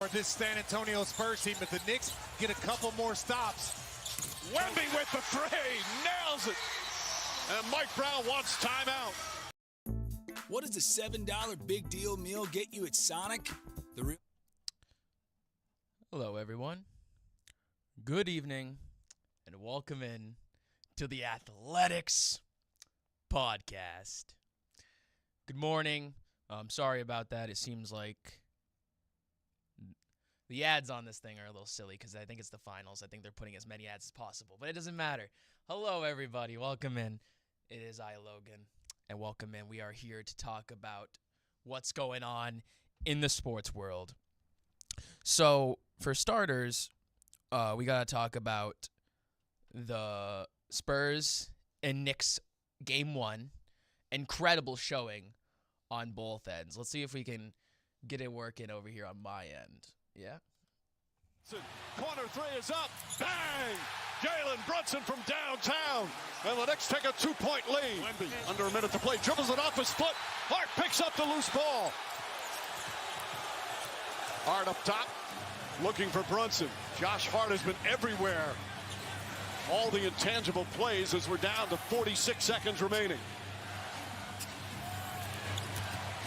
For this San Antonio Spurs team, if the Knicks get a couple more stops. Wemby with the three, nails it. And Mike Brown wants timeout. What does the $7 big deal meal get you at Sonic? Hello, everyone. Good evening, and welcome in to the Athletics Podcast. Good morning. I'm sorry about that. It seems like the ads on this thing are a little silly because I think it's the finals. I think they're putting as many ads as possible, but it doesn't matter. Hello, everybody. Welcome in. It is I, Logan, and welcome in. We are here to talk about what's going on in the sports world. So, for starters, we got to talk about the Spurs and Knicks Game 1. Incredible showing on both ends. Let's see if we can get it working over here on my end. Yeah. Corner three is up. Bang! Jalen Brunson from downtown. And the Knicks take a 2-point lead. Wemby, under a minute to play, dribbles it off his foot. Hart picks up the loose ball. Hart up top, looking for Brunson. Josh Hart has been everywhere. All the intangible plays as we're down to 46 seconds remaining.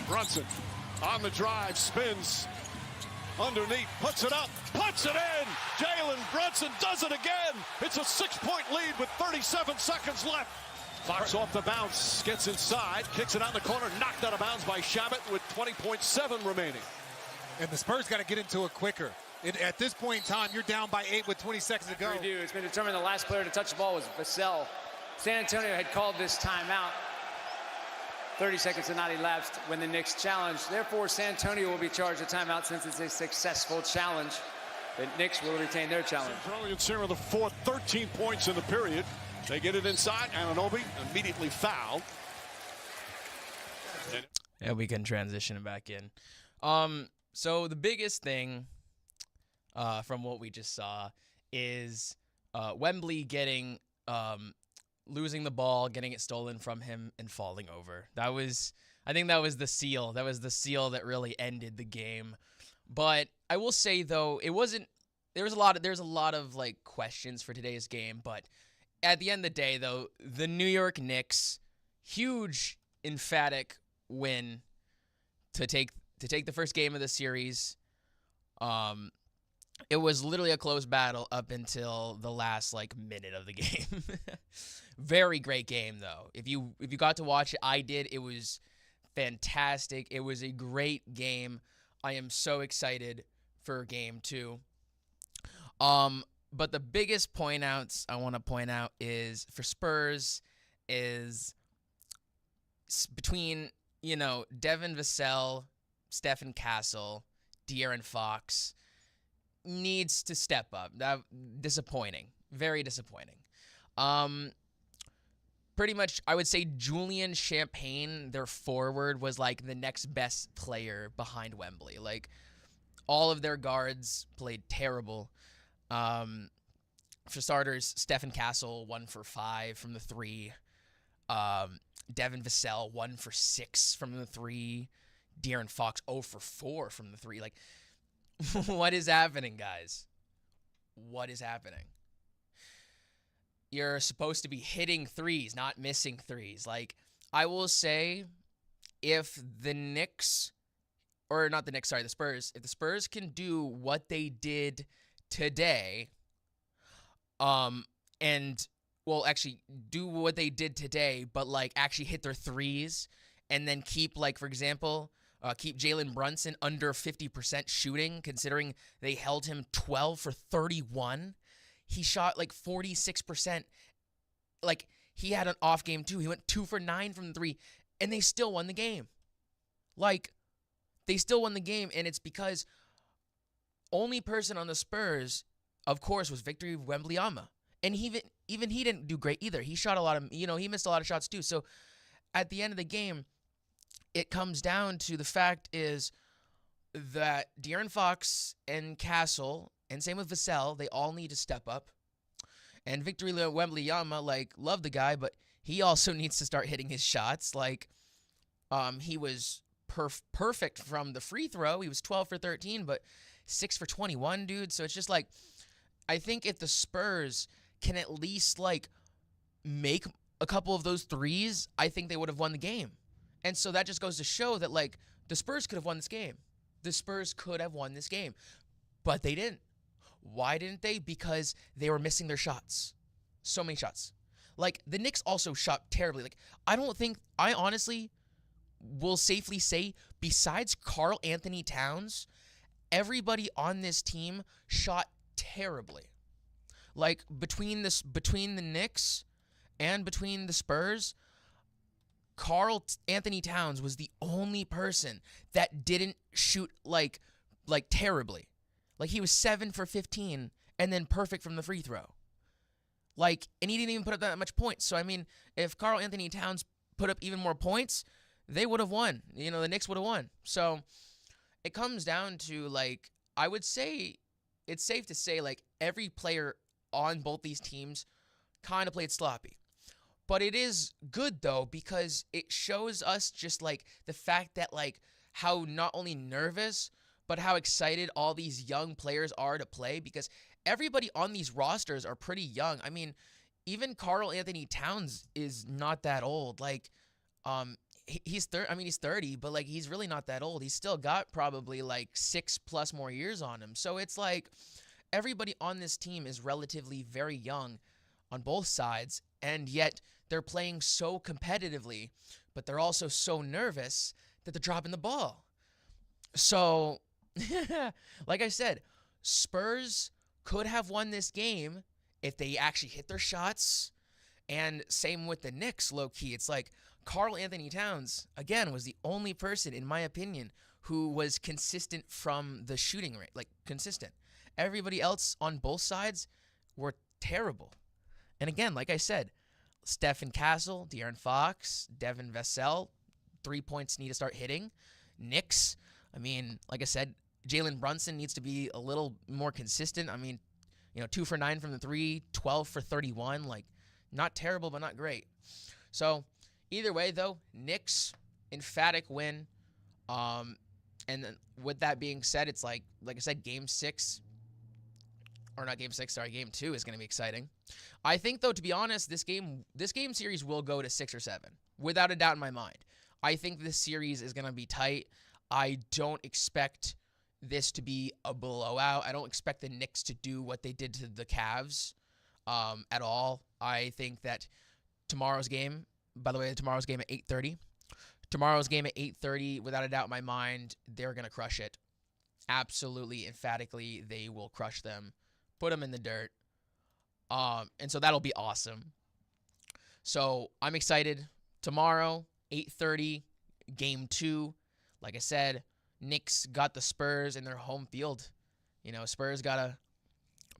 Brunson on the drive, spins. Underneath, puts it up, puts it in. Jalen Brunson does it again. It's a 6-point lead with 37 seconds left. Fox off the bounce, gets inside, kicks it out in the corner, knocked out of bounds by Shabbat with 20.7 remaining. And the Spurs got to get into it quicker. At this point in time, you're down by 8 with 20 seconds to go. We do. It's been determined the last player to touch the ball was Vassell. San Antonio had called this timeout. 30 seconds had not elapsed when the Knicks challenged. Therefore, San Antonio will be charged a timeout since it's a successful challenge. The Knicks will retain their challenge. Brilliant here with the fourth, 13 points in the period. They get it inside. Anunoby immediately fouled. And we can transition back in. So the biggest thing from what we just saw is Wembley getting losing the ball, getting it stolen from him, and falling over. I think that was the seal. That was the seal that really ended the game. But I will say though, there's a lot of like questions for today's game, but at the end of the day though, the New York Knicks, huge emphatic win to take the first game of the series. It was literally a close battle up until the last minute of the game. Very great game though. If you got to watch it, I did. It was fantastic. It was a great game. I am so excited for game 2. But the biggest I want to point out is for Spurs is between, Devin Vassell, Stephen Castle, De'Aaron Fox needs to step up. Disappointing. Very disappointing. Pretty much, I would say Julian Champagne, their forward, was the next best player behind Wembley. All of their guards played terrible. For starters, Stephen Castle, 1 for 5 from the 3. Devin Vassell, 1 for 6 from the 3. De'Aaron Fox, 0 for 4 from the 3. What is happening, guys? What is happening? You're supposed to be hitting threes, not missing threes. I will say, if the Spurs, if the Spurs can do what they did today, actually do what they did today, but actually hit their threes, and then keep for example, keep Jalen Brunson under 50% shooting, considering they held him 12 for 31. He shot 46%. He had an off game too. He went 2 for 9 from 3, and they still won the game. They still won the game, and it's because only person on the Spurs, of course, was Victor Wembanyama. And even he didn't do great either. He shot a lot of, he missed a lot of shots too. So at the end of the game, it comes down to the fact is that De'Aaron Fox and Castle, and same with Vassell, they all need to step up. And Victor Wembanyama, love the guy, but he also needs to start hitting his shots. He was perfect from the free throw. He was 12 for 13, but 6 for 21, dude. So it's just like, I think if the Spurs can at least like make a couple of those threes, I think they would have won the game. And so that just goes to show that like the Spurs could have won this game. The Spurs could have won this game, but they didn't. Why didn't they? Because they were missing their shots. So many shots. Like, the Knicks also shot terribly. Like, I honestly will safely say, besides Karl Anthony Towns, everybody on this team shot terribly. Like, between the Knicks and between the Spurs, Karl Anthony Towns was the only person that didn't shoot like terribly. Like, he was 7 for 15 and then perfect from the free throw. Like, and he didn't even put up that much points. So, I mean, if Karl Anthony Towns put up even more points, they would have won. You know, the Knicks would have won. So, it comes down to, like, I would say, it's safe to say, like, every player on both these teams kind of played sloppy. But it is good, though, because it shows us just, like, the fact that, like, how not only nervous, but how excited all these young players are to play, because everybody on these rosters are pretty young. I mean, even Karl Anthony Towns is not that old. Like, he's 30, but like he's really not that old. He's still got probably like 6+ more years on him. So it's like everybody on this team is relatively very young on both sides, and yet they're playing so competitively, but they're also so nervous that they're dropping the ball. So, like I said, Spurs could have won this game if they actually hit their shots. And same with the Knicks, low-key. It's like Karl Anthony Towns, again, was the only person, in my opinion, who was consistent from the shooting rate. Like, consistent. Everybody else on both sides were terrible. And again, like I said, Stephen Castle, De'Aaron Fox, Devin Vassell, 3 points need to start hitting. Knicks, I mean, like I said, Jalen Brunson needs to be a little more consistent. I mean, 2 for 9 from the 3, 12 for 31. Like, not terrible, but not great. So, either way, though, Knicks, emphatic win. And then with that being said, it's like I said, Game 2 is going to be exciting. I think, though, to be honest, this game series will go to 6 or 7, without a doubt in my mind. I think this series is going to be tight. I don't expect this to be a blowout. I don't expect the Knicks to do what they did to the Cavs at all. I think that tomorrow's game, by the way, at 8:30. Tomorrow's game at 8:30, without a doubt in my mind, they're going to crush it. Absolutely, emphatically, they will crush them. Put them in the dirt. And so that'll be awesome. So I'm excited. Tomorrow, 8:30, Game 2. Like I said, Knicks got the Spurs in their home field. Spurs got to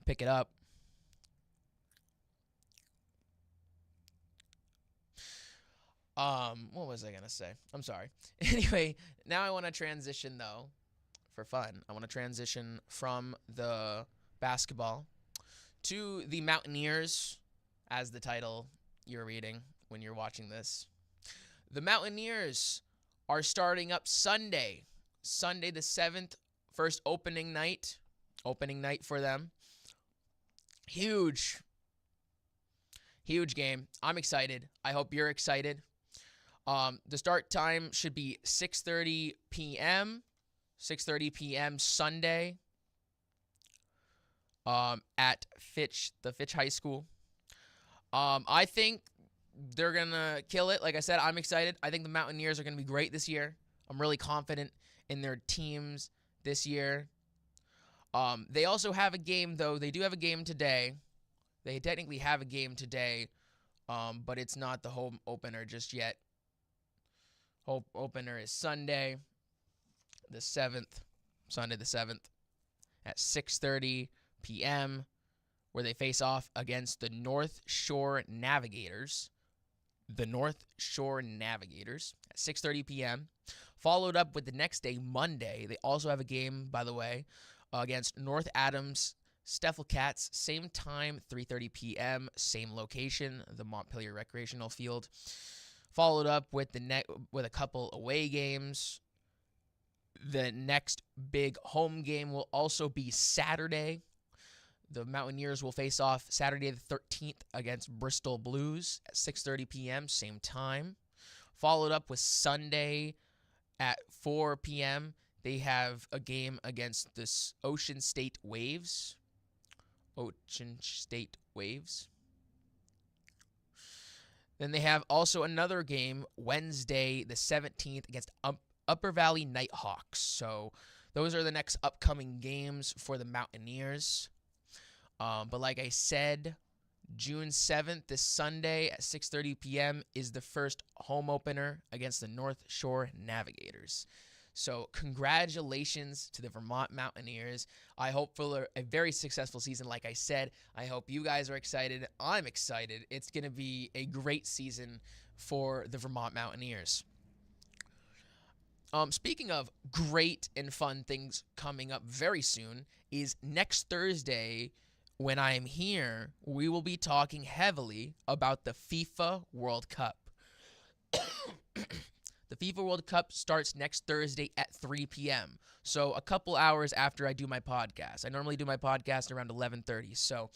pick it up. What was I going to say? I'm sorry. Anyway, now I want to transition, though, for fun. I want to transition from the basketball to the Mountaineers, as the title you're reading when you're watching this. The Mountaineers are starting up Sunday the 7th, first opening night for them. Huge game. I'm excited. I hope you're excited. The start time should be 6:30 p.m. 6:30 p.m. Sunday at the Fitch High School. I think they're going to kill it. Like I said, I'm excited. I think the Mountaineers are going to be great this year. I'm really confident in their teams this year. They also have a game, though. They do have a game today. They technically have a game today, but it's not the home opener just yet. Home opener is Sunday the 7th at 6:30 p.m., where they face off against the North Shore Navigators. The North Shore Navigators at 6:30 p.m., followed up with the next day, Monday. They also have a game, by the way, against North Adams Steffel Cats, same time, 3:30 p.m., same location, the Montpelier Recreational Field. Followed up with with a couple away games The next big home game will also be Saturday. The Mountaineers will face off Saturday the 13th against Bristol Blues at 6:30 p.m., same time. Followed up with Sunday at 4 p.m., they have a game against the Ocean State Waves. Ocean State Waves. Then they have also another game Wednesday the 17th against Upper Valley Nighthawks. So those are the next upcoming games for the Mountaineers. But like I said, June 7th, this Sunday at 6:30 p.m. is the first home opener against the North Shore Navigators. So congratulations to the Vermont Mountaineers. I hope for a very successful season. Like I said, I hope you guys are excited. I'm excited. It's going to be a great season for the Vermont Mountaineers. Speaking of great and fun things coming up very soon, is next Thursday when I am here, we will be talking heavily about the FIFA World Cup. The FIFA World Cup starts next Thursday at 3 p.m., so a couple hours after I do my podcast. I normally do my podcast around 11:30, so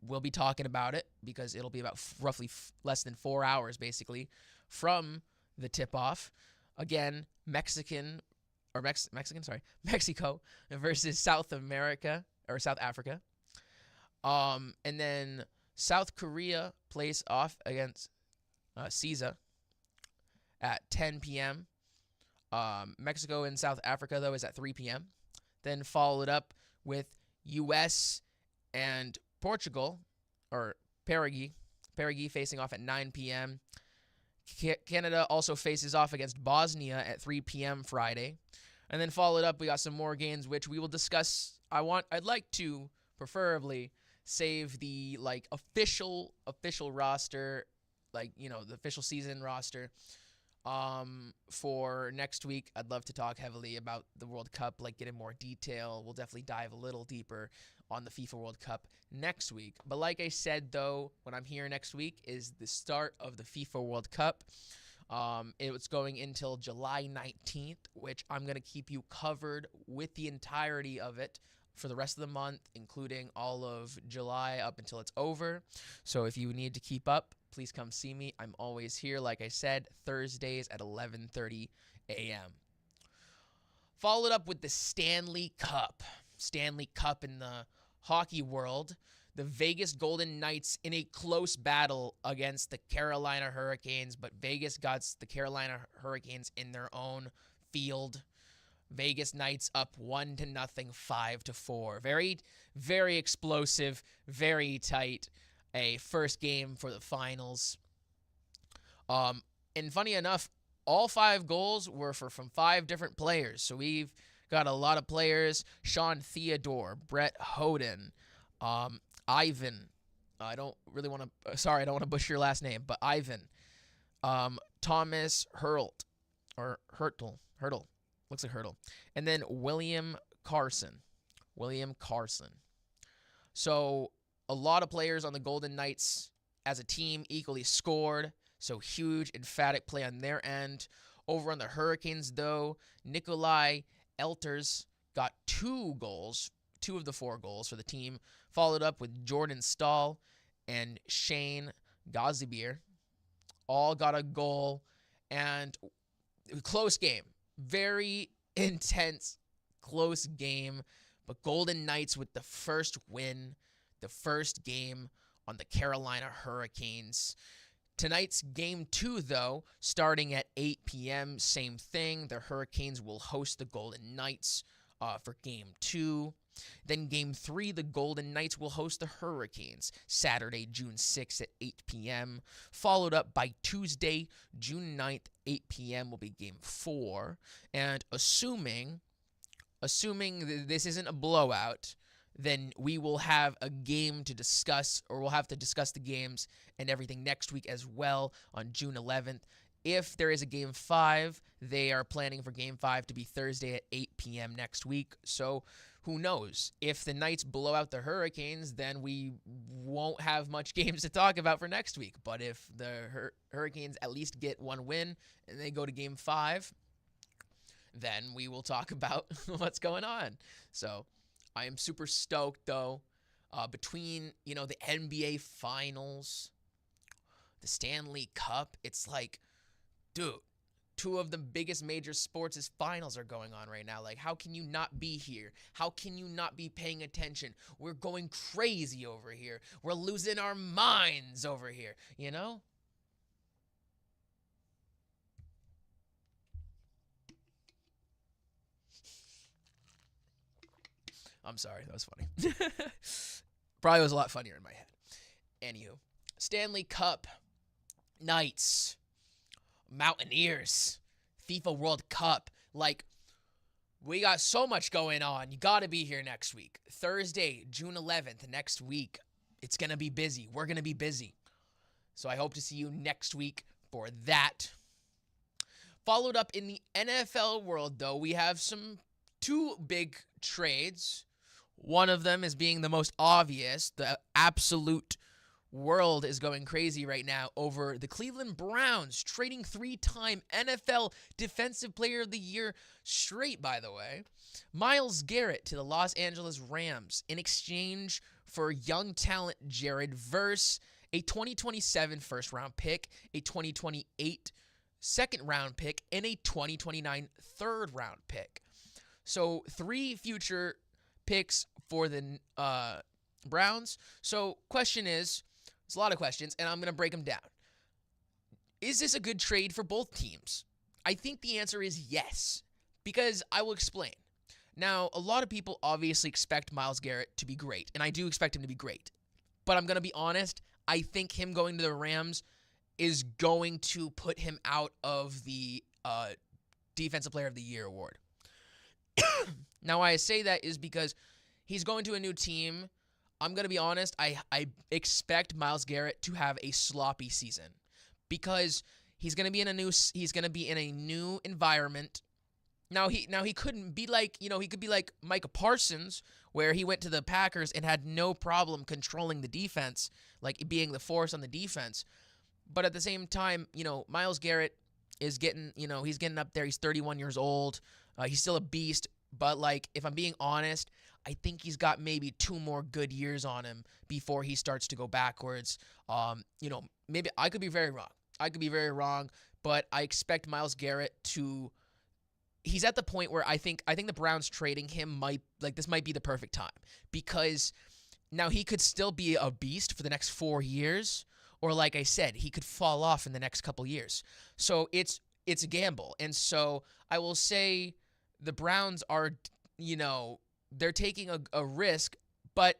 we'll be talking about it because it'll be about roughly less than 4 hours, basically, from the tip-off. Again, Mexico versus South Africa. And then South Korea plays off against CISA at 10 p.m. Mexico and South Africa, though, is at 3 p.m. Then followed up with U.S. and Portugal, or Paraguay facing off at 9 p.m. Canada also faces off against Bosnia at 3 p.m. Friday. And then followed up, we got some more games, which we will discuss. I'd like to preferably save the official roster, the official season roster, for next week. I'd love to talk heavily about the World Cup, get in more detail. We'll definitely dive a little deeper on the FIFA World Cup next week. But like I said, though, when I'm here next week is the start of the FIFA World Cup. It's going until July 19th, which I'm going to keep you covered with the entirety of it for the rest of the month, including all of July up until it's over. So if you need to keep up, please come see me. I'm always here, like I said, Thursdays at 11:30 a.m. Followed up with the Stanley Cup. Stanley Cup in the hockey world. The Vegas Golden Knights in a close battle against the Carolina Hurricanes, but Vegas got the Carolina Hurricanes in their own field. Vegas Knights up 1-0, 5-4. Very, very explosive, very tight. A first game for the finals. And funny enough, all 5 goals were from 5 different players. So we've got a lot of players. Sean Theodore, Brett Hoden, Ivan. I don't want to butcher your last name, but Ivan. Thomas Hurtle. Looks like Hurtle. And then William Carson. So a lot of players on the Golden Knights as a team equally scored. So huge, emphatic play on their end. Over on the Hurricanes, though, Nikolai Elters got 2 goals, 2 of the 4 goals for the team. Followed up with Jordan Stahl and Shane Gazibier. All got a goal. And close game. Very intense, close game. But Golden Knights with the first win, the first game on the Carolina Hurricanes. Tonight's game 2, though, starting at 8 p.m., same thing. The Hurricanes will host the Golden Knights for game 2. Then game 3, the Golden Knights will host the Hurricanes Saturday, June 6th at 8 p.m. Followed up by Tuesday, June 9th, 8 p.m. will be game 4. And assuming this isn't a blowout, then we will have a game to discuss, or we'll have to discuss the games and everything next week as well on June 11th. If there is a game 5, they are planning for game 5 to be Thursday at 8 p.m. next week. So who knows? If the Knights blow out the Hurricanes, then we won't have much games to talk about for next week. But if the Hurricanes at least get 1 win and they go to game 5, then we will talk about what's going on. So I am super stoked, though. Between, the NBA Finals, the Stanley Cup, it's like, dude, two of the biggest major sports' finals are going on right now. Like, how can you not be here? How can you not be paying attention? We're going crazy over here. We're losing our minds over here, I'm sorry, that was funny. Probably was a lot funnier in my head. Anywho, Stanley Cup, Knights, Mountaineers, FIFA World Cup. Like, we got so much going on. You got to be here next week. Thursday, June 11th, next week. It's going to be busy. We're going to be busy. So I hope to see you next week for that. Followed up in the NFL world, though, we have two big trades. One of them is being the most obvious. The absolute world is going crazy right now over the Cleveland Browns trading 3-time NFL Defensive Player of the Year straight, by the way, Myles Garrett to the Los Angeles Rams in exchange for young talent Jared Verse, a 2027 first-round pick, a 2028 second-round pick, and a 2029 third-round pick. So 3 future picks for the Browns. So question is, there's a lot of questions, and I'm going to break them down. Is this a good trade for both teams? I think the answer is yes, because I will explain. Now, a lot of people obviously expect Myles Garrett to be great, and I do expect him to be great. But I'm going to be honest, I think him going to the Rams is going to put him out of the Defensive Player of the Year award. Now, why I say that is because he's going to a new team. I'm going to be honest, I expect Myles Garrett to have a sloppy season because he's going to be in a new environment. Now he couldn't be like, he could be like Micah Parsons, where he went to the Packers and had no problem controlling the defense, like being the force on the defense. But at the same time, Myles Garrett is getting, he's getting up there. He's 31 years old. He's still a beast. But, if I'm being honest, I think he's got maybe 2 more good years on him before he starts to go backwards. Maybe I could be very wrong. But I expect Myles Garrett to... He's at the point where I think the Browns trading him this might be the perfect time. Because now he could still be a beast for the next 4 years. Or, like I said, he could fall off in the next couple years. So it's a gamble. And so I will say the Browns are, they're taking a risk, but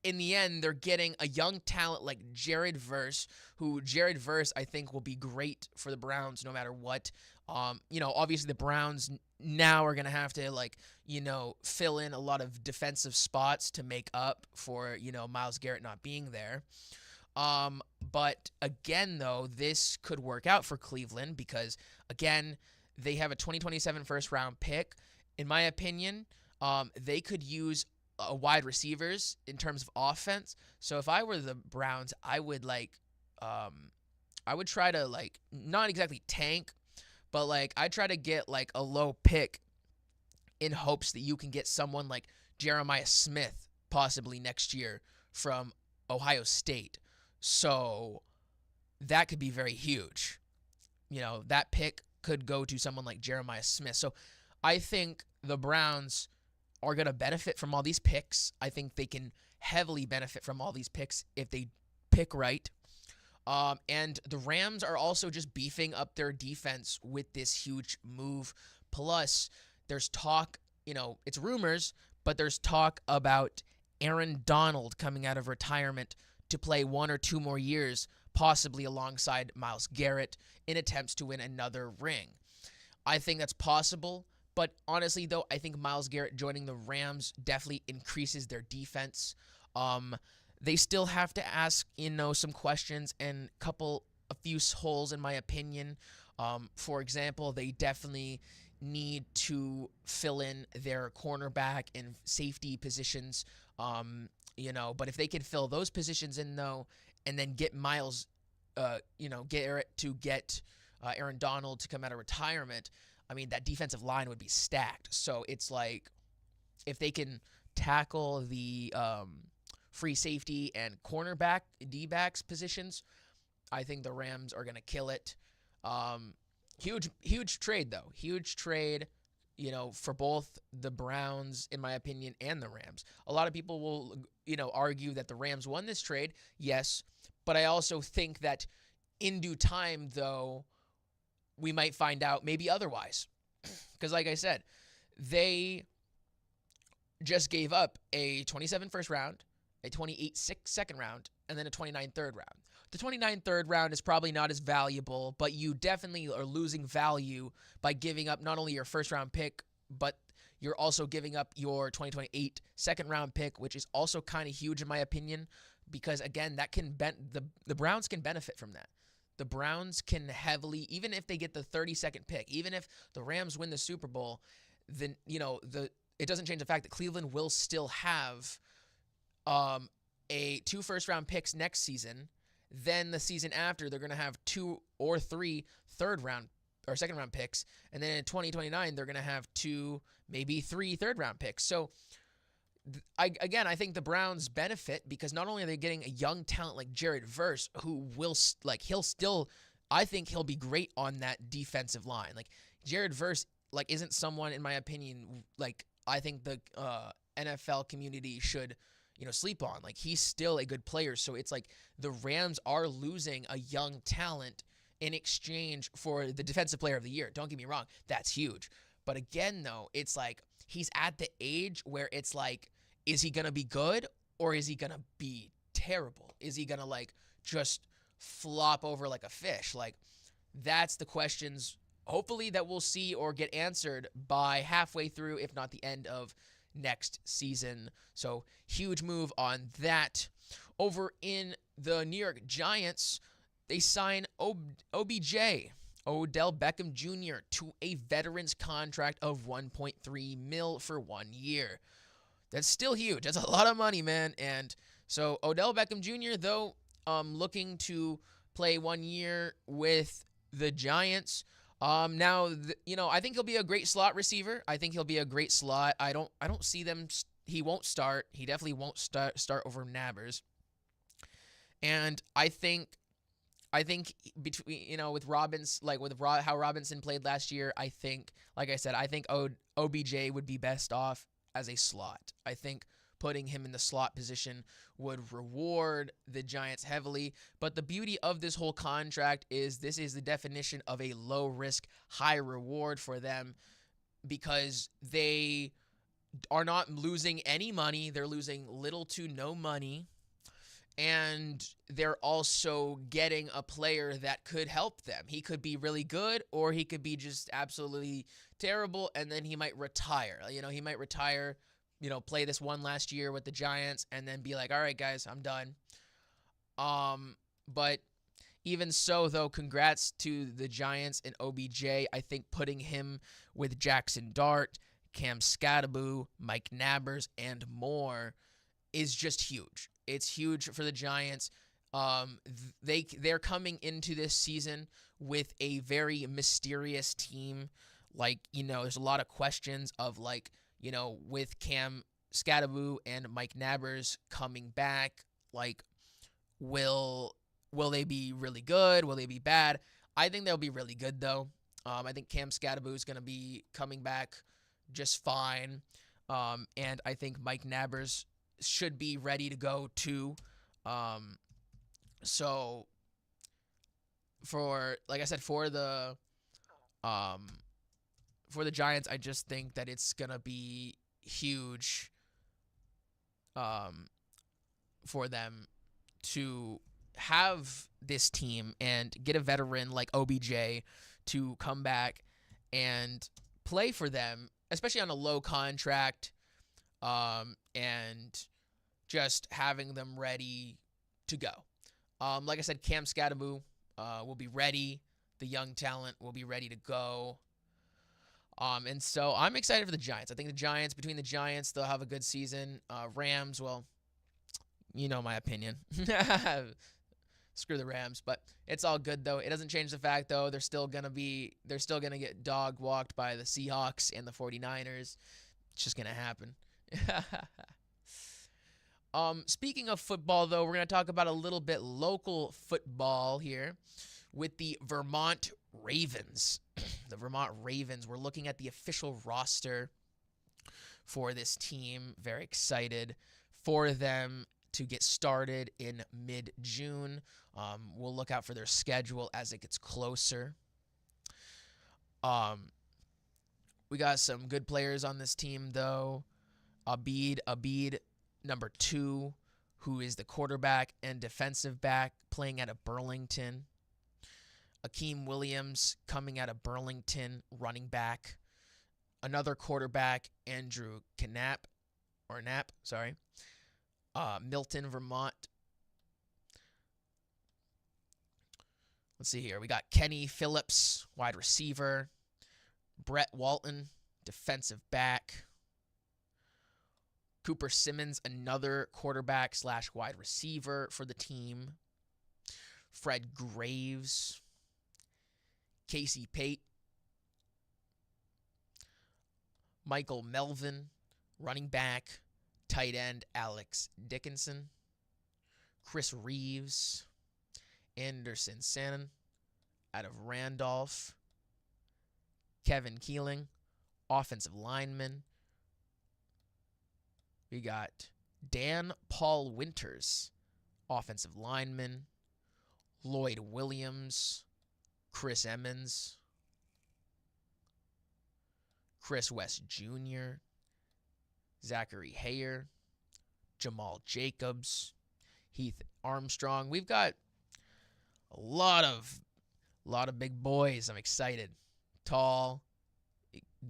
in the end, they're getting a young talent like Jared Verse, I think will be great for the Browns no matter what. Obviously the Browns now are going to have to, fill in a lot of defensive spots to make up for, Myles Garrett not being there. But again, though, this could work out for Cleveland because, again, they have a 2027 first-round pick. In my opinion, they could use wide receivers in terms of offense. So if I were the Browns, I would try to not exactly tank, but I'd try to get a low pick in hopes that you can get someone like Jeremiah Smith possibly next year from Ohio State. So that could be very huge. That pick could go to someone like Jeremiah Smith. So I think the Browns are going to benefit from all these picks. I think they can heavily benefit from all these picks if they pick right. And the Rams are also just beefing up their defense with this huge move. Plus, there's talk, it's rumors, but there's talk about Aaron Donald coming out of retirement to play 1 or 2 more years, possibly alongside Myles Garrett, in attempts to win another ring. I think that's possible, but honestly, though, I think Myles Garrett joining the Rams definitely increases their defense. They still have to ask, some questions and a few holes, in my opinion. For example, they definitely need to fill in their cornerback and safety positions. But if they can fill those positions in, though, and then get Myles, get Aaron Donald to come out of retirement, I mean, that defensive line would be stacked. So it's like if they can tackle the free safety and cornerback, D-backs positions, I think the Rams are going to kill it. Huge trade, though. Huge trade, for both the Browns, in my opinion, and the Rams. A lot of people will, argue that the Rams won this trade. Yes. But I also think that in due time, though, we might find out maybe otherwise. Because like I said, they just gave up a 27 first round, a 28 second round, and then a 29 third round. The 29 third round is probably not as valuable, but you definitely are losing value by giving up not only your first round pick, but you're also giving up your 2028 second round pick, which is also kind of huge in my opinion, because again, that can the Browns can benefit from that. The Browns can heavily, even if they get the 32nd pick, even if the Rams win the Super Bowl, then it doesn't change the fact that Cleveland will still have two first round picks next season. Then the season after, they're going to have 2 or 3 third round or second round picks. And then in 2029, they're going to have 2, maybe 3 third round picks. So I think the Browns benefit because not only are they getting a young talent like Jared Verse, who I think he'll be great on that defensive line. Like Jared Verse, isn't someone, in my opinion, I think the NFL community should sleep on. He's still a good player. So it's like the Rams are losing a young talent in exchange for the defensive player of the year. Don't get me wrong. That's huge. But again, though, it's like he's at the age where it's like, is he going to be good or is he going to be terrible? Is he going to just flop over like a fish? That's the questions hopefully that we'll see or get answered by halfway through, if not the end of next season. So huge move on that. Over in the New York Giants, they sign OBJ, Odell Beckham Jr., to a veteran's contract of $1.3 million for 1 year. That's still huge. That's a lot of money, man. And so Odell Beckham Jr., though, looking to play 1 year with the Giants. Now, I think he'll be a great slot receiver. I think he'll be a great slot. I don't see them. He won't start. He definitely won't start over Nabbers. And I think between, with Robbins, how Robinson played last year, I think, like I said, I think OBJ would be best off as a slot. I think putting him in the slot position would reward the Giants heavily. But the beauty of this whole contract is this is the definition of a low risk, high reward for them because they are not losing any money. They're losing little to no money. And they're also getting a player that could help them. He could be really good or he could be just absolutely terrible, and then he might retire. He might retire, play this one last year with the Giants and then be like, all right, guys, I'm done. But even so, though, congrats to the Giants and OBJ. I think putting him with Jackson Dart, Cam Skattebo, Mike Nabbers, and more is just huge. It's huge for the Giants. They're coming into this season with a very mysterious team. There's a lot of questions of with Cam Skattebo and Mike Nabbers coming back, will they be really good? Will they be bad? I think they'll be really good, though. I think Cam Skattebo is going to be coming back just fine. And I think Mike Nabbers should be ready to go too. So for the Giants, I just think that it's gonna be huge for them to have this team and get a veteran like OBJ to come back and play for them, especially on a low contract. And just having them ready to go. Like I said, Cam Skattebo will be ready. The young talent will be ready to go. And so I'm excited for the Giants. I think between the Giants, they'll have a good season. Rams, well, my opinion. Screw the Rams, but it's all good though. It doesn't change the fact though they're still gonna get dog walked by the Seahawks and the 49ers. It's just gonna happen. Speaking of football though, we're gonna talk about a little bit local football here with the Vermont Ravens. The Vermont Ravens. We're looking at the official roster for this team. Very excited for them to get started in mid-June. We'll look out for their schedule as it gets closer. We got some good players on this team, though. Abid, number 2, who is the quarterback and defensive back, playing out of Burlington. Akeem Williams, coming out of Burlington, running back. Another quarterback, Andrew Knapp, Milton, Vermont. Let's see here. We got Kenny Phillips, wide receiver. Brett Walton, defensive back. Cooper Simmons, another quarterback / wide receiver for the team. Fred Graves. Casey Pate. Michael Melvin, running back. Tight end Alex Dickinson. Chris Reeves. Anderson Sannon out of Randolph. Kevin Keeling, offensive lineman. We got Dan Paul Winters, offensive lineman. Lloyd Williams. Chris Emmons. Chris West Jr. Zachary Hayer. Jamal Jacobs. Heath Armstrong. We've got a lot of big boys. I'm excited. Tall,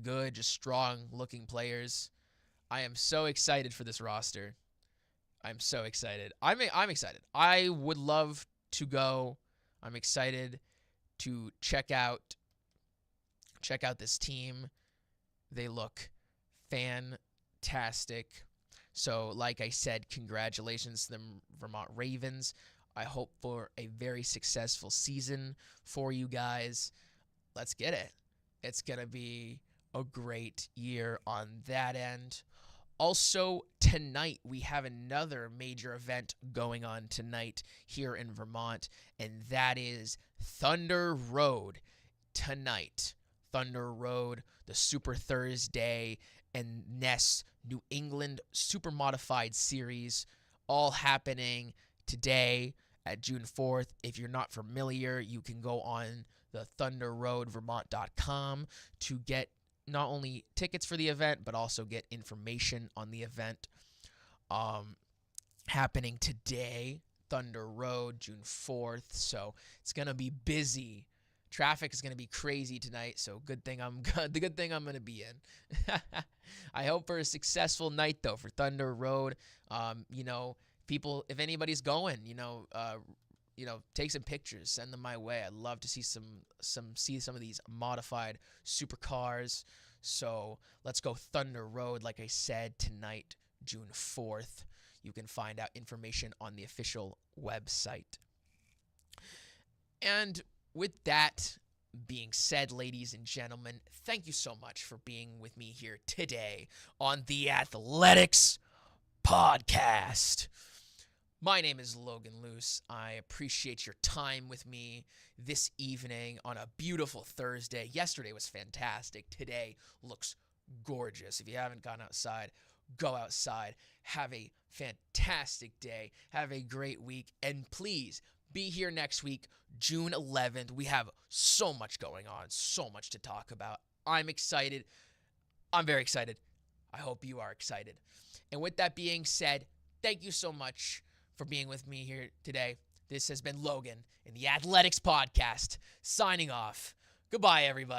good, just strong-looking players. I am so excited for this roster. I'm so excited. I'm excited. I would love to go. I'm excited to check out this team. They look fantastic. So, like I said, congratulations to the Vermont Ravens. I hope for a very successful season for you guys. Let's get it. It's going to be a great year on that end. Also, tonight, we have another major event going on tonight here in Vermont, and that is Thunder Road tonight. Thunder Road, the Super Thursday, and Ness New England Super Modified Series, all happening today at June 4th. If you're not familiar, you can go on the thunderroadvermont.com to get not only tickets for the event, but also get information on the event happening today, Thunder Road, June 4th. So it's going to be busy. Traffic is going to be crazy tonight, so the good thing I'm going to be in. I hope for a successful night, though, for Thunder Road. People, if anybody's going, take some pictures, send them my way. I'd love to see some of these modified supercars. So let's go Thunder Road, like I said, tonight, June 4th. You can find out information on the official website. And with that being said, ladies and gentlemen, thank you so much for being with me here today on the Athletics Podcast. My name is Logan Luce. I appreciate your time with me this evening on a beautiful Thursday. Yesterday was fantastic. Today looks gorgeous. If you haven't gone outside, go outside. Have a fantastic day. Have a great week. And please be here next week, June 11th. We have so much going on, so much to talk about. I'm excited. I'm very excited. I hope you are excited. And with that being said, thank you so much for being with me here today. This has been Logan in the Athletics Podcast, signing off. Goodbye, everybody.